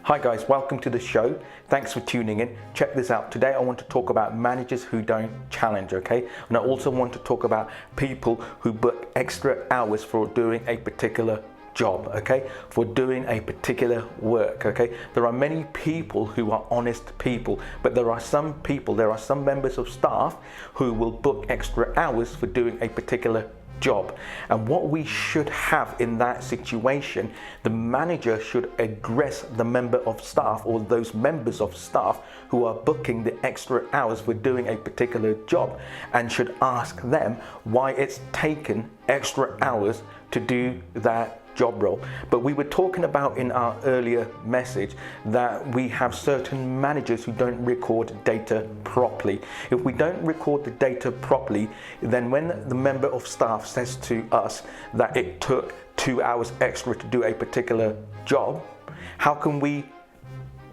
Hi guys, welcome to the show. Thanks for tuning in. Check this out. Today I want to talk about managers who don't challenge, okay? And I also want to talk about people who book extra hours for doing a particular job, okay? For doing a particular work, okay? There are many people who are honest people, but there are some members of staff who will book extra hours for doing a particular job. And what we should have in that situation, the manager should address the member of staff or those members of staff who are booking the extra hours for doing a particular job, and should ask them why it's taken extra hours to do that job role. But we were talking about in our earlier message that we have certain managers who don't record data properly. If we don't record the data properly, then when the member of staff says to us that it took 2 hours extra to do a particular job, how can we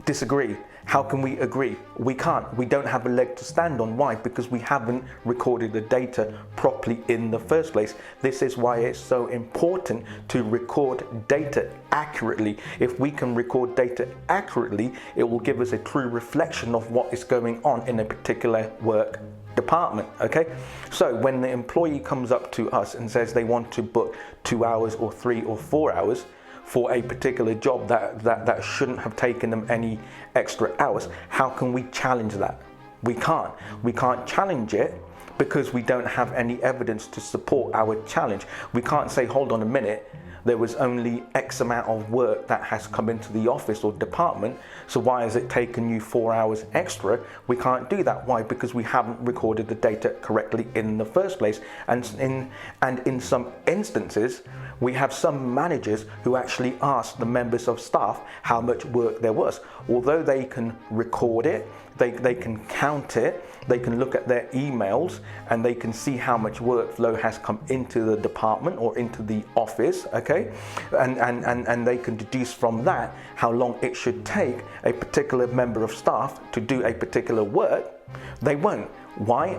disagree? How can we agree? We can't. We don't have a leg to stand on. Why? Because we haven't recorded the data properly in the first place. This is why it's so important to record data accurately. If we can record data accurately, it will give us a true reflection of what is going on in a particular work department, okay? So when the employee comes up to us and says they want to book 2 hours or 3 or 4 hours for a particular job that shouldn't have taken them any extra hours, how can we challenge that? We can't. We can't challenge it because we don't have any evidence to support our challenge. We can't say, hold on a minute, there was only X amount of work that has come into the office or department, so why has it taken you 4 hours extra? We can't do that. Why? Because we haven't recorded the data correctly in the first place. And in some instances, we have some managers who actually ask the members of staff how much work there was. Although they can record it, they can count it, they can look at their emails, and they can see how much workflow has come into the department or into the office, okay? And they can deduce from that how long it should take a particular member of staff to do a particular work. They won't. Why?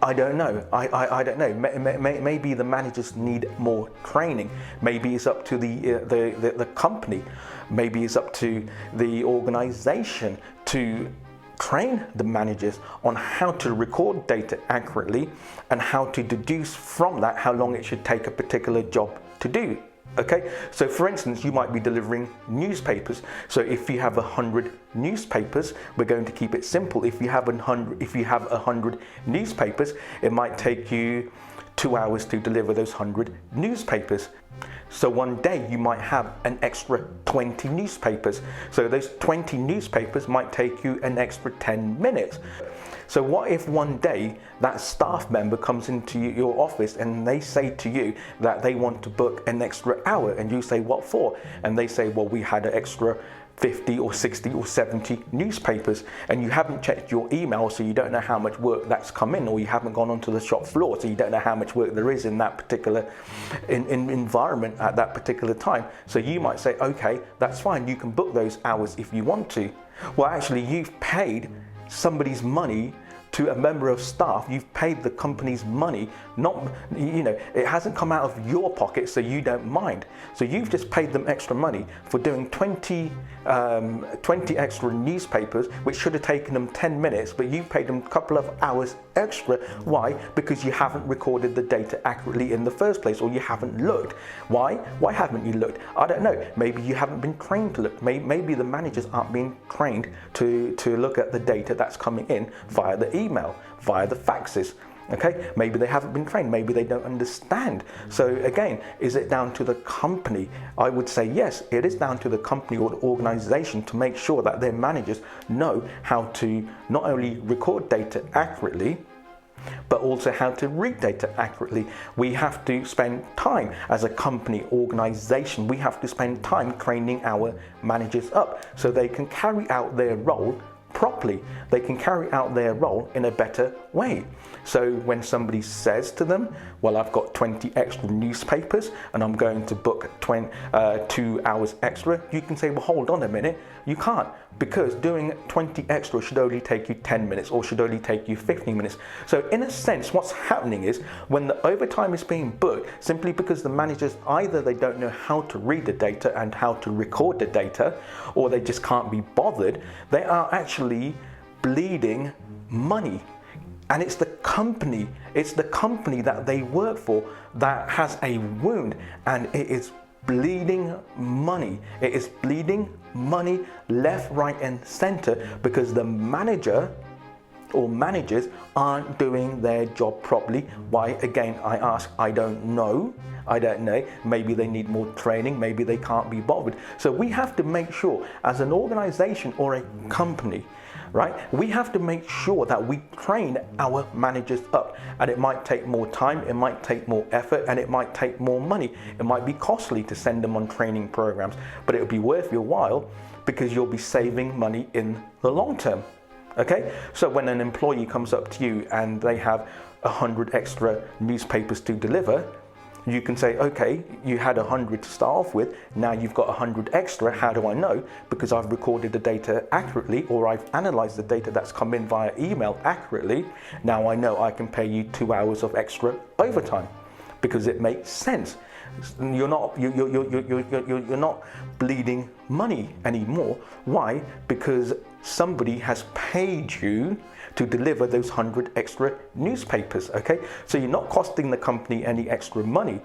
I don't know. I don't know. Maybe the managers need more training. Maybe it's up to the company. Maybe it's up to the organization to train the managers on how to record data accurately and how to deduce from that how long it should take a particular job to do. Okay, so for instance, you might be delivering newspapers. So if you have 100 newspapers, we're going to keep it simple. If you have 100 newspapers, it might take you 2 hours to deliver those 100 newspapers. So one day you might have an extra 20 newspapers. So those 20 newspapers might take you an extra 10 minutes. So what if one day that staff member comes into your office and they say to you that they want to book an extra hour, and you say, what for? And they say, well, we had an extra 50 or 60 or 70 newspapers, and you haven't checked your email, so you don't know how much work that's come in, or you haven't gone onto the shop floor, so you don't know how much work there is in that particular environment at that particular time. So you might say, okay, that's fine, you can book those hours if you want to. Well, actually, you've paid somebody's money to a member of staff. You've paid the company's money, not, it hasn't come out of your pocket, so you don't mind. So you've just paid them extra money for doing 20 extra newspapers, which should have taken them 10 minutes, but you paid them a couple of hours extra. Why? Because you haven't recorded the data accurately in the first place, or you haven't looked. Why? Why haven't you looked? I don't know. Maybe you haven't been trained to look. Maybe the managers aren't being trained to look at the data that's coming in via the email, via the faxes. Okay, maybe they haven't been trained, maybe they don't understand. So again, is it down to the company? I would say yes, it is down to the company or the organization to make sure that their managers know how to not only record data accurately, but also how to read data accurately. We have to spend time as a company organization, we have to spend time training our managers up so they can carry out their role properly. They can carry out their role in a better way. So when somebody says to them, well, I've got 20 extra newspapers and I'm going to book 2 hours extra, you can say, well, hold on a minute. You can't, because doing 20 extra should only take you 10 minutes or should only take you 15 minutes. So in a sense, what's happening is when the overtime is being booked, simply because the managers, either they don't know how to read the data and how to record the data, or they just can't be bothered, they are actually bleeding money. And it's the company that they work for that has a wound, and it is bleeding money. It is bleeding money left, right, and center because the manager or managers aren't doing their job properly. Why? Again, I ask, I don't know. Maybe they need more training, maybe they can't be bothered. So we have to make sure, as an organization or a company, right, we have to make sure that we train our managers up. And it might take more time, it might take more effort, and it might take more money. It might be costly to send them on training programs, but it'll be worth your while because you'll be saving money in the long term. Okay, so when an employee comes up to you and they have 100 extra newspapers to deliver, you can say, okay, you had 100 to start off with, now you've got 100 extra. How do I know? Because I've recorded the data accurately, or I've analyzed the data that's come in via email accurately. Now I know I can pay you 2 hours of extra overtime because it makes sense. You're not bleeding money anymore. Why? Because somebody has paid you to deliver those 100 extra newspapers, okay? So you're not costing the company any extra money.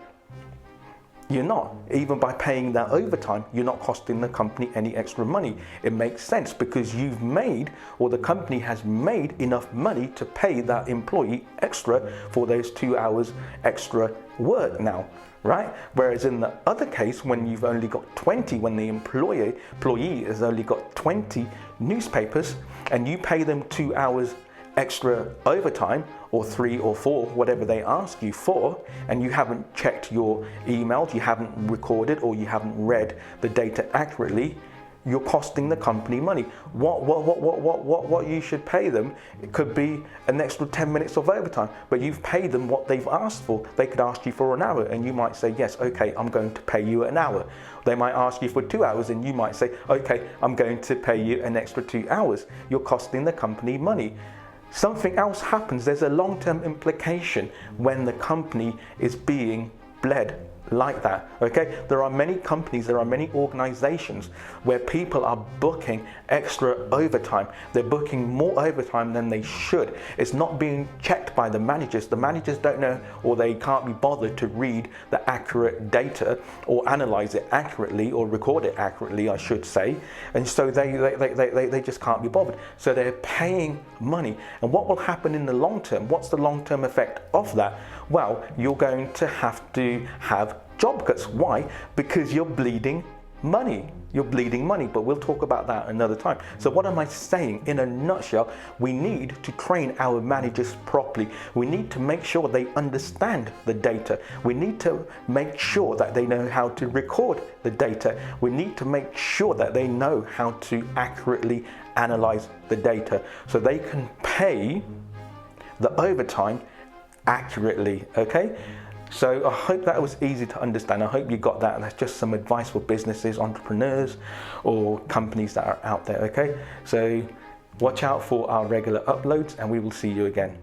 You're not. Even by paying that overtime, you're not costing the company any extra money. It makes sense because you've made, or the company has made enough money to pay that employee extra for those 2 hours extra work now, right? Whereas in the other case, when you've only got 20, when the employee has only got 20 newspapers and you pay them 2 hours extra overtime, or 3 or 4, whatever they ask you for, and you haven't checked your emails, you haven't recorded, or you haven't read the data accurately, you're costing the company money. What you should pay them, it could be an extra 10 minutes of overtime, but you've paid them what they've asked for. They could ask you for an hour and you might say, yes, okay, I'm going to pay you an hour. They might ask you for 2 hours and you might say, okay, I'm going to pay you an extra 2 hours. You're costing the company money. Something else happens. There's a long-term implication when the company is being bled like that, okay? There are many companies, there are many organizations where people are booking extra overtime. They're booking more overtime than they should. It's not being checked by the managers. The managers don't know, or they can't be bothered to read the accurate data or analyze it accurately or record it accurately, I should say. And so they just can't be bothered. So they're paying money. And what will happen in the long term? What's the long-term effect of that? Well, you're going to have job cuts. Why? Because you're bleeding money. You're bleeding money, but we'll talk about that another time. So what am I saying? In a nutshell, we need to train our managers properly. We need to make sure they understand the data. We need to make sure that they know how to record the data. We need to make sure that they know how to accurately analyze the data so they can pay the overtime accurately, okay? So I hope that was easy to understand. I hope you got that. That's just some advice for businesses, entrepreneurs, or companies that are out there, okay? So watch out for our regular uploads and we will see you again.